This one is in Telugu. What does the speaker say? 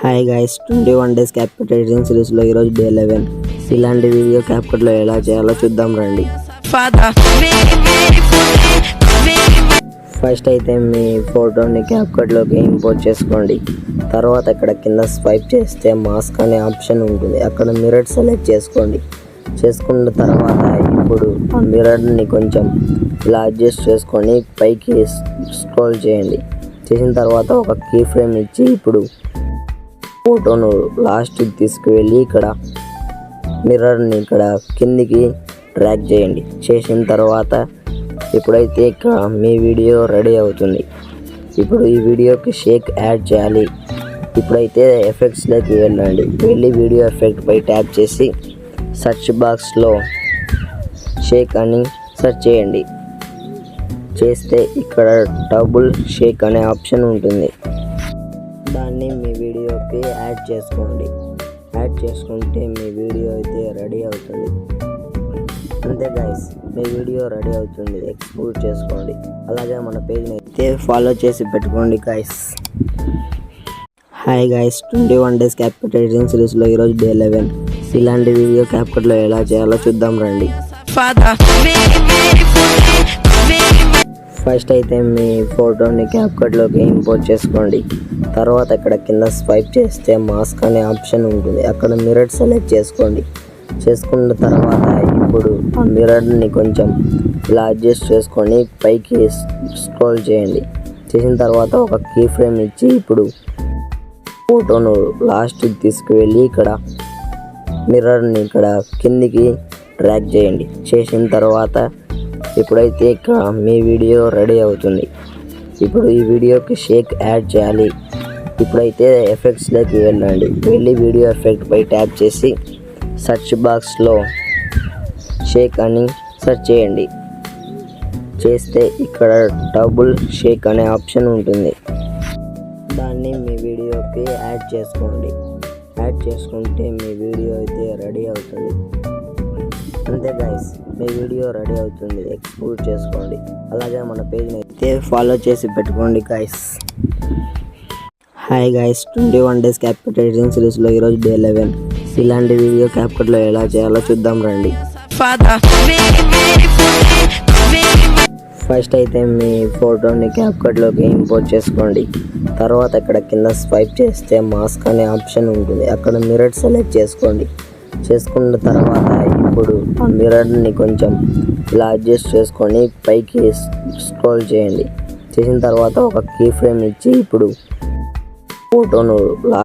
Hi guys, 21 days CapCut editing సిరీస్లో ఈరోజు డే 11. ఇలాంటి వీడియో క్యాప్కట్లో ఎలా చేయాలో చూద్దాం రండి. ఫస్ట్ అయితే మీ ఫోటోని క్యాప్కట్లోకి ఇంపోర్ట్ చేసుకోండి. తర్వాత ఇక్కడ కింద స్వైప్ చేస్తే మాస్క్ అనే ఆప్షన్ ఉంటుంది. అక్కడ మిర్రర్ సెలెక్ట్ చేసుకోండి. చేసుకున్న తర్వాత ఇప్పుడు ఆ మిర్రర్ని కొంచెం ఇలా అడ్జస్ట్ చేసుకొని పైకి స్క్రోల్ చేయండి. చేసిన తర్వాత ఒక కీ ఫ్రేమ్ ఇచ్చి ఇప్పుడు ఫోటోను లాస్ట్కి తీసుకువెళ్ళి ఇక్కడ మిర్రర్ని ఇక్కడ కిందికి డ్రాగ్ చేయండి. చేసిన తర్వాత ఇప్పుడైతే ఇక్కడ మీ వీడియో రెడీ అవుతుంది. ఇప్పుడు ఈ వీడియోకి షేక్ యాడ్ చేయాలి. ఇప్పుడైతే ఎఫెక్ట్స్లోకి వెళ్ళి వీడియో ఎఫెక్ట్ పై ట్యాప్ చేసి సెర్చ్ బాక్స్లో షేక్ అని సెర్చ్ చేయండి. చేస్తే ఇక్కడ డబుల్ షేక్ అనే ఆప్షన్ ఉంటుంది. దాన్ని మీ వీడియోకి యాడ్ చేసుకోండి. యాడ్ చేసుకుంటే మీ వీడియో అయితే రెడీ అవుతుంది. అంతే గైస్, మీ వీడియో రెడీ అవుతుంది. ఎక్స్పోర్ట్ చేసుకోండి. అలాగే మన పేజ్ని అయితే ఫాలో చేసి పెట్టుకోండి guys. Hi guys, 21 days CapCut editing సిరీస్లో ఈరోజు డే 11. ఇలాంటి వీడియో క్యాప్కట్లో ఎలా చేయాలో చూద్దాం రండి. ఫస్ట్ అయితే మీ ఫోటోని క్యాప్కట్లోకి ఇంపోర్ట్ చేసుకోండి. తర్వాత ఇక్కడ కింద స్వైప్ చేస్తే మాస్క్ అనే ఆప్షన్ ఉంటుంది. అక్కడ మిర్రర్ సెలెక్ట్ చేసుకోండి. చేసుకున్న తర్వాత ఇప్పుడు ఆ మిర్రర్ని కొంచెం ఇలా అడ్జస్ట్ చేసుకొని పైకి స్క్రోల్ చేయండి. చేసిన తర్వాత ఒక కీ ఫ్రేమ్ ఇచ్చి ఇప్పుడు ఫోటోను లాస్ట్కి తీసుకువెళ్ళి ఇక్కడ మిర్రర్ని ఇక్కడ కిందికి డ్రాగ్ చేయండి. చేసిన తర్వాత ఇప్పుడైతే ఇక్కడ మీ వీడియో రెడీ అవుతుంది. ఇప్పుడు ఈ వీడియోకి షేక్ యాడ్ చేయాలి. ఇప్పుడైతే ఎఫెక్ట్స్లోకి వెళ్ళి వీడియో ఎఫెక్ట్ పై ట్యాప్ చేసి సెర్చ్ బాక్స్లో షేక్ అని సెర్చ్ చేయండి. చేస్తే ఇక్కడ డబుల్ షేక్ అనే ఆప్షన్ ఉంటుంది. దాన్ని మీ వీడియోకి యాడ్ చేసుకోండి. యాడ్ చేసుకుంటే మీ వీడియో అయితే రెడీ అవుతుంది. అంతే గైస్, మీ వీడియో రెడీ అవుతుంది. ఎక్స్పోర్ట్ చేసుకోండి. అలాగే మన పేజ్ని అయితే ఫాలో చేసి పెట్టుకోండి guys. Hi guys, 21 days CapCut editing సిరీస్లో ఈరోజు డే 11. ఇలాంటి వీడియో క్యాప్కట్లో ఎలా చేయాలో చూద్దాం రండి. ఫస్ట్ అయితే మీ ఫోటోని క్యాప్కట్లోకి ఇంపోర్ట్ చేసుకోండి. తర్వాత ఇక్కడ కింద స్వైప్ చేస్తే మాస్క్ అనే ఆప్షన్ ఉంటుంది. అక్కడ మిర్రర్ సెలెక్ట్ చేసుకోండి. చేసుకున్న తర్వాత ఇప్పుడు ఆ మిర్రర్ని కొంచెం ఇలా అడ్జస్ట్ చేసుకొని పైకి స్క్రోల్ చేయండి. చేసిన తర్వాత ఒక కీ ఫ్రేమ్ ఇచ్చి ఇప్పుడు ఫోటోను